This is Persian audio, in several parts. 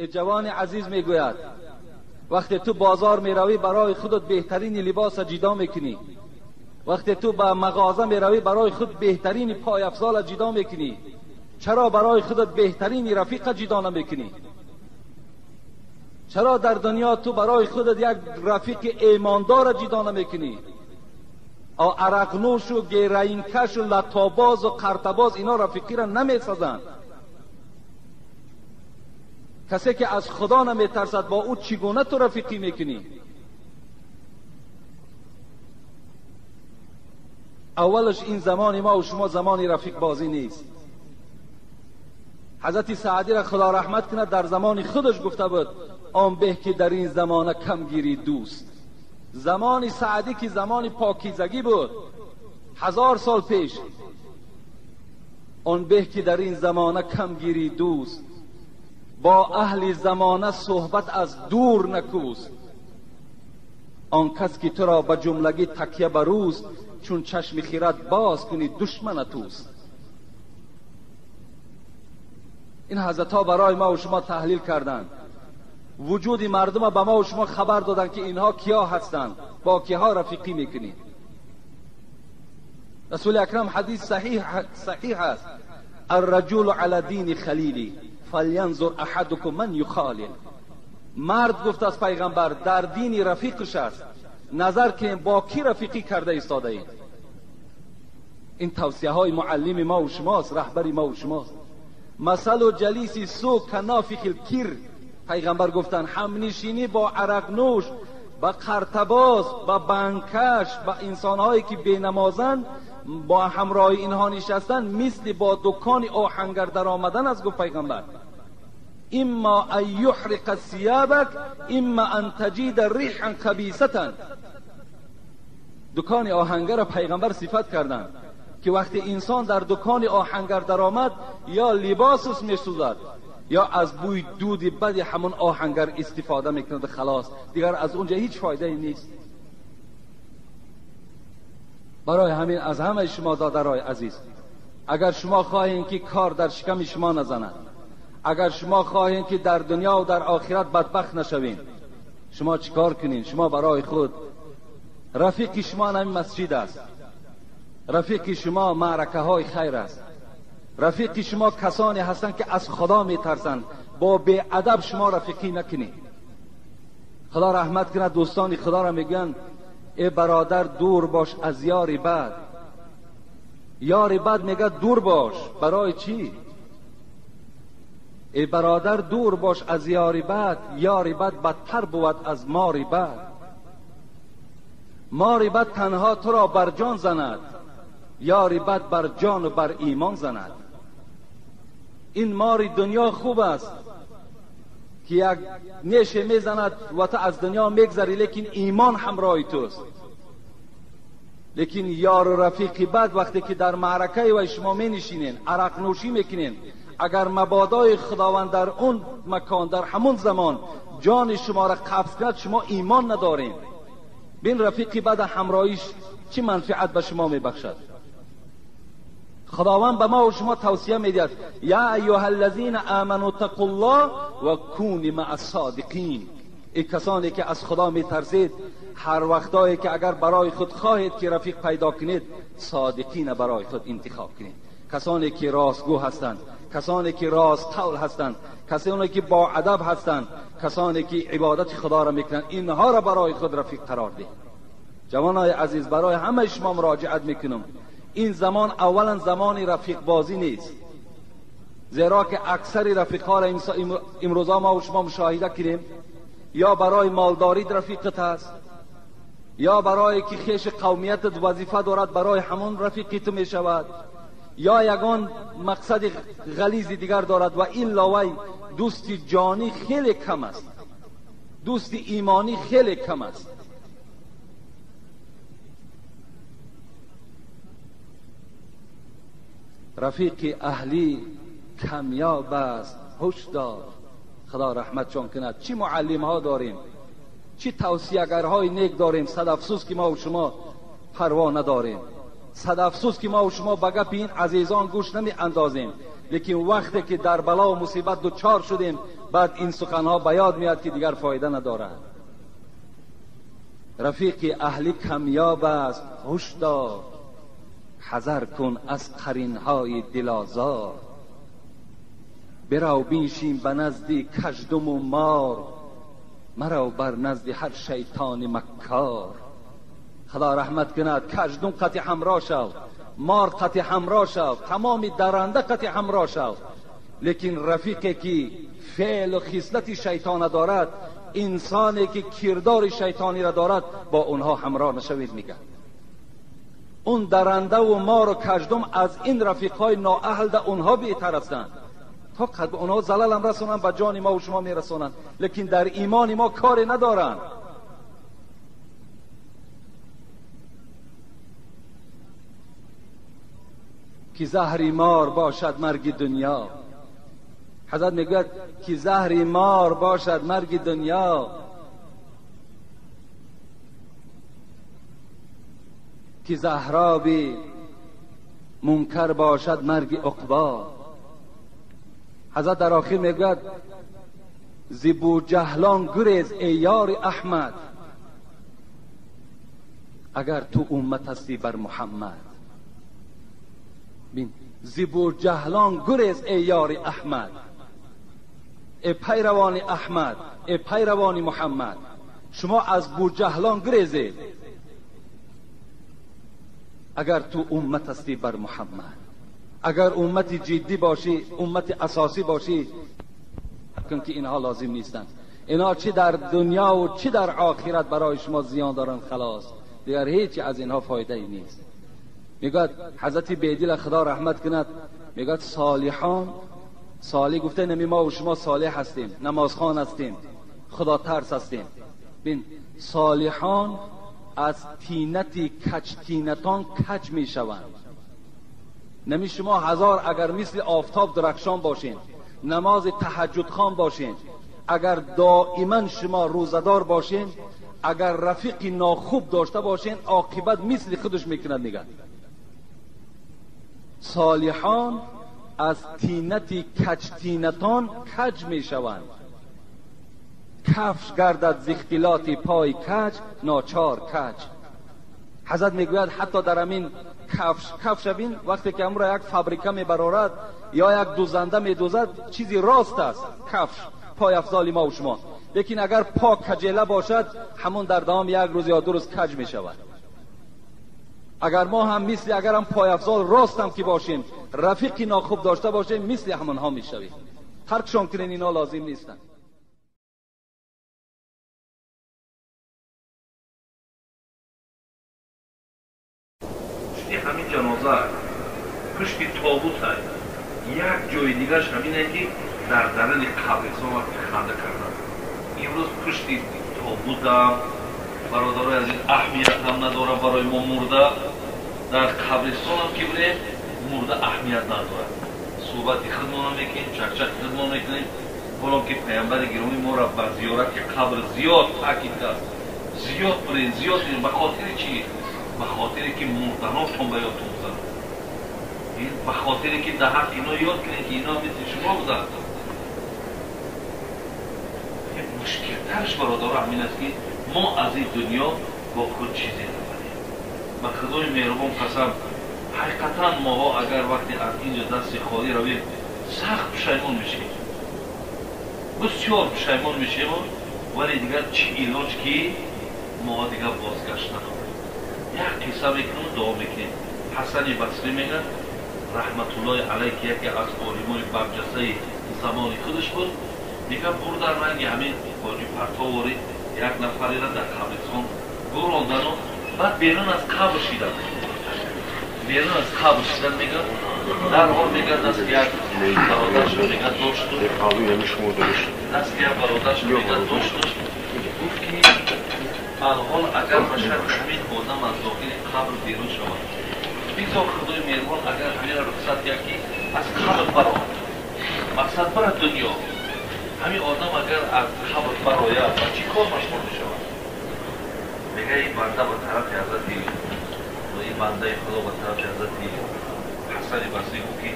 جوان عزیز میگوید وقتی تو بازار میروی برای خودت بهترین لباس جدا میکنی، وقتی تو به مغازه میروی برای خود بهترین پای افزال جدا میکنی، چرا برای خودت بهترین رفیق جدا نمیکنی؟ چرا در دنیا تو برای خودت یک رفیق ایماندار جدا نمیکنی؟ او عرق نوش و گیرین کش و لطاباز و قرطباز اینا رفیقی را نمیسازند. کسی که از خدا نمیترسد با او چگونه تو رفیقی میکنی؟ اولش این زمان ما و شما زمانی رفیق بازی نیست. حضرت سعدی را خدا رحمت کند در زمان خودش گفته بود آن به که در این زمانه کم گیری دوست. زمان سعدی که زمان پاکیزگی بود 1000 سال پیش، آن به که در این زمانه کم گیری دوست، با اهل زمانه صحبت از دور نکوست. آن کس که تو را به جملگی تکیه بروست، چون چشم خیرت باز کنی دشمن توست. این حضرت ها برای ما و شما تحلیل کردند، وجود مردم به ما و شما خبر دادند که اینها کیا هستند، با کیا رفیقی میکنید. رسول اکرم حدیث صحیح است، الرجل علی دین خلیلی فلینظر احدکم من یخالل. مرد گفت از پیغمبر در دین رفیقش است، نظر که با کی رفیقی کرده ایستاده اید. این توصیه های معلم ما و شماست، رهبری ما و شماست. مثل و جلیسی سو کنافخ الکر، پیغمبر گفتن همنشینی با عرق نوش، با قرطباز، با بنکش، با انسانهایی که بینمازند، با همراه اینها نشستن مثل با دکان آهنگر در آمدن از گفت پیغمبر. اما ان یحرق ثیابک اما ان تجید ریحا خبیثه. دکان آهنگر پیغمبر صفت کردند که وقتی انسان در دکان آهنگر در آمد یا لباسش میسوزد یا از بوی دود بد همون آهنگر استفاده میکند، خلاص دیگر از اونجا هیچ فایده نیست. برای همین از همه شما دادرای عزیز، اگر شما خواهید که کار در شکم شما نزند، اگر شما خواهید که در دنیا و در آخرت بدبخت نشوین، شما چیکار کنین؟ شما برای خود رفیق شما همین مسجد است، رفیق شما معرکه های خیر است، رفیق شما کسانی هستند که از خدا میترسند. با بی ادب شما رفیقی نکنید. خدا رحمت کنه دوستان خدا را میگن ای برادر دور باش از یار بد. یار بد میگه دور باش، برای چی؟ ای برادر دور باش از یار بد، یار بد بدتر بود از مار بد. مار بد تنها تو را بر جان زند، یار بد بر جان و بر ایمان زند. این مار دنیا خوب است که یک نیشه میزند و تو از دنیا میگذری، لیکن ایمان همراه توست. لیکن یار و رفیق بد وقتی که در معرکه و شما می نشینین، عرق نوشی میکنین، اگر مبادای خداوند در اون مکان در همون زمان جان شما را قبض کرد، شما ایمان ندارین. بین رفیق بد همراهیش چی منفعت به شما میبخشد؟ خداوند به ما و شما توصیه میدهد یا ایها الذین آمنوا اتقوا الله و کونوا مع الصادقین. ای کسانی که از خدا میترسید، هر وقتایی که اگر برای خود خواهید که رفیق پیدا کنید، صادقین برای خود انتخاب کنید. کسانی که راستگو هستند، کسانی که راست قول هستند، کسانی که با ادب هستند، کسانی که عبادت خدا را میکنند، اینها را برای خود رفیق قرار دهید. جوانای عزیز، برای همه شما مراجعت میکنم، این زمان اولا زمان رفیق بازی نیست، زیرا که اکثر رفیقها را امروزا ما و شما مشاهده کردیم، یا برای مالداری رفیقت هست، یا برای که خیش قومیتت وظیفه دارد برای همون رفیقی تو می شود، یا یگان مقصد غلیظ دیگر دارد و این لاوی دوست جانی خیلی کم است، دوست ایمانی خیلی کم است. رفیق اهلی کمیاب است، هشدار. خدا رحمتشان کند. چی معلم ها داریم، چی توصیه‌گرهای نیک داریم. صد افسوس که ما و شما پروا نداریم، صد افسوس که ما و شما به گپ این عزیزان گوش نمی اندازیم. لیکن وقتی که در بلا و مصیبت دوچار شدیم، بعد این سخنها به یاد میاد که دیگر فایده ندارد. رفیق اهلی کمیاب است هشدار، حذر کن از قرینهای دلازار. برو بنشین به نزد کژدم و مار، مرو بر نزد هر شیطان مکار. خدا رحمت کند، کژدم قطع همراه شو، مار قطع همراه شو، تمام درنده قطع همراه شو. لیکن رفیقی که فعل و خصلت شیطان دارد، انسانی که کردار شیطانی را دارد، با اونها همراه نشوید. میگه اون درنده و مار و کژدم از این رفیقهای نااهل ده اونها بهتر هستند. تا قد به اونها زلال هم رسونن، به جان ما و شما میرسونن، لیکن در ایمان ما کاری ندارن. که زهر مار باشد مرگ دنیا. حضرت میگوید که زهر مار باشد مرگ دنیا، که زهراب منکر باشد مرگ عقبا. حضرت در آخر میگوید ز بوجهلان گریز ای یار احمد، اگر تو امت هستی بر محمد. بین ز بوجهلان گریز ای یار احمد، ای پیروان احمد، ای پیروان محمد، شما از بوجهلان گریزید اگر تو امت هستی بر محمد. اگر امت جدی باشی، امت اساسی باشی، کن که اینها لازم نیستند. اینا چی در دنیا و چی در آخرت برای شما زیان دارن، خلاص دیگر هیچی از اینها فایده ای نیست. میگه حضرت بیدل خدا رحمت کند، میگه صالحان، صالح گفته نمی ما و شما صالح هستیم، نمازخوان هستیم، خدا ترس هستیم. بین صالحان از تینت کج تینتان کج می شوند. نمی شما هزار اگر مثل آفتاب درخشان باشین، نماز تهجد خوان باشین، اگر دائما شما روزدار باشین، اگر رفیق ناخوب داشته باشین، عاقبت مثل خودش میکند. نگه صالحان از تینت کج تینتان کج می شوند. کفش گردد ز اختلاط پای کج، ناچار کج. حضرت میگوید حتی در همین کفش بین وقتی که امروز یک فابریکه میبرارد یا یک دوزنده میدوزد، چیزی راست است کفش، پای افضال ما و شما. لیکن اگر پا کجیله باشد، همون در دوام یک روز یا دو روز کج می شود. اگر ما هم مثل اگر هم پای افضال راست هم که باشیم، رفیقی ناخوب داشته باشیم، مثل همون ها می شویم. ترکشان کنین، اینا لازم نیستن. همین جنازه پشت تابوت های یک جای دیگرش همینه که در درن قبرستان وقت خنده کردن. امروز پشت تابوت هم برادرای عزیز اهمیت هم نداره برای ما. مرده در قبرستان هم که بریم مرده اهمیت نداره. صحبت خودمون میکنیم، چکچک خودمون میکنیم، حالا که پیامبر گرامی ما را بر زیارت قبر زیاد تاکید کرد. زیاد برین، زیاد برین. به خاطر چی؟ به خاطری که مردناتون به یادتون بزن. این به خاطری که در حق اینا یاد کنید که اینا مثل شما بودن. مشکلترش برادر همین است که ما از این دنیا با خود چیزی نبریم. به خدای مهربان قسم، حقیقتا ما اگر وقتی از اینجا دست خالی رویم سخت پشیمان میشیم، بسیار پشیمان میشیم، ولی دیگر چی علاج که ما دیگر بازگشت نداریم. یک قصه میکنم، دعا میکنیم. حسن بصری میگن رحمت الله علیه که یکی از عالمای برجسته زمان خودش بود، میگه بردن رنگ همین باجی پرتاواری یک نفری را در قبرستان گراندن و بعد بیرون از قبر شیدن. بیرون از قبر شیدن میگه در حال میگه دست یک برادرش میگه داشت و دست یک برادرش میگه داشت و گفت که الحال اگر باشد همین آدم از داخل قبر بیرون شود، بگذار خدای مهربان اگر همین رخصت یکی از قبر برآید، مقصد برد دنیا، همین آدم اگر از قبر برآید و چی کار مشغول میشود؟ میگه این بنده به طرف حضرتی و این بنده خدا به طرف حضرتی حسن بصری گفت که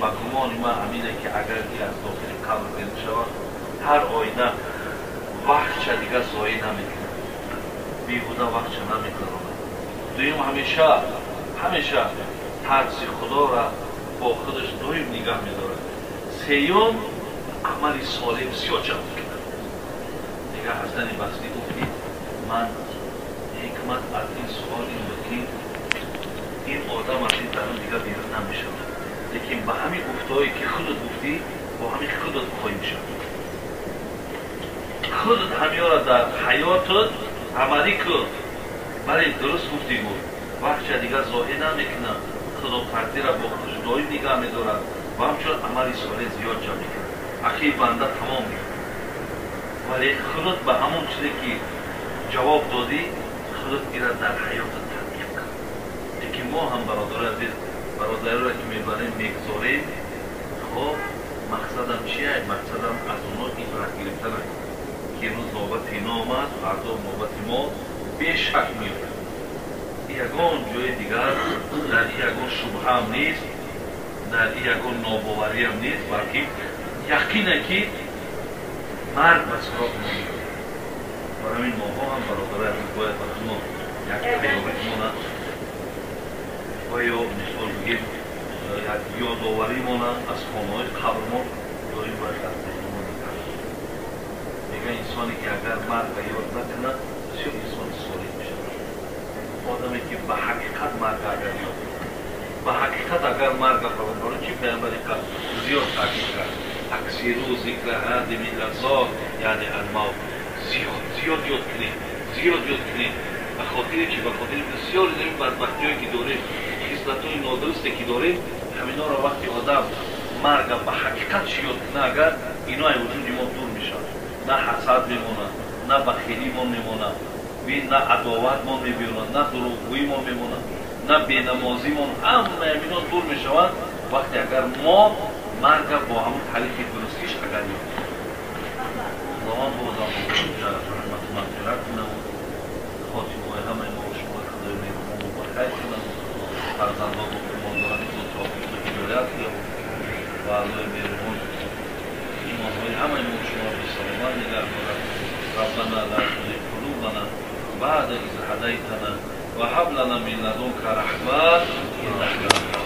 به گمان من همینه که اگر از داخل قبر بیرون شود ҳар оина вақтча дига зоӣ намекунад, беҳуда вақтча намегузорад. дуюм ҳамеша тарси худоро бо худаш доим нигаҳ медорад. сеюм амали солеҳ бисёр ҷамъ мекунад. дига ҳасани басрӣ гуфти ман ҳикмат аз ин суол ин буд ки ин одам аз ин дарун дига берун намешавад, лекин ба ҳамин гуфтҳое ки худат гуфтӣ бо ҳамин худат хоҳӣ мешавад. худат ҳамёра дар ҳаётат амалӣ кун. бале дуруст гуфтигу, вақтча дига зоҳир намекунад, худопарзира бо худаш доим нигаҳ медорад ва ҳамчунин амали солеҳ зиёд ҷамъ мекунад. ахир банда тамом мекунад. вале худат ба ҳамон чизе ки ҷавоб додӣ, худат ира дар ҳаётат татбиқ кун. лекин мо ҳам бародари азиз, бародариро ки мебарем мегузорем, хоб мақсадам чия? мақсадам аз онҳо ибрат гирифтан аст ки имрӯз навбати ино омад, фардо навбати мо бешак меояд. ягон ҷои дигар дар ин ягон шубҳаам нест, дар ин ягон нобовариам нест, балки яқине ки марг ба суроғ мо меояд. барои ҳамин моҳо ҳам бародари азиз бояд ба мо як таёрӣ ва ё мисол бигем як ёдоварӣ монад аз хонаҳои қабрмон доим бояд дар зеҳни мо нигар. мега инсоне ки агар марга ёд накунад бисёр инсони солеҳ мешавад. одаме ки ба ҳақиқат марга агар ёд кунад, ба ҳақиқат агар марга фаромбаро чи пайғамбари қа зиёд таъкид кард. аксиру зикра ҳадими лаззот яъне алмавт. зиёд ёд кунед. ба хотире чи ба хотири бисёр ин бадбахтиҳое ки дорем, хислатҳои нодурусте ки дорем, ҳаминоро вақти одам марга ба ҳақиқат чи ёд кунад, агар ино аз вуҷуди мо дур мешавад. на ҳасад мемонад, на бахилимон мемонад, на адоватмон мебиёнад, на дурӯғгӯимон мемонад, на бенамозимон, ҳамаи ҳамино дур мешавад вақте агар мо марга бо ҳамон таърифи дурустиш агар ёд кунад. خداوند بازم رحمت و مغفرت کنه و خاتمه همه ما و شما خدای مهربان و بخیر کنه فرزندان و فرمانداران و توفیق و هدایت کنه و الله مهربان ایمانهای همه ما و شما به سلامت نگه دارد. ربنا لا تزغ قلوبنا بعد إذ هديتنا وهب لنا من لدنك رحمة إنك أنت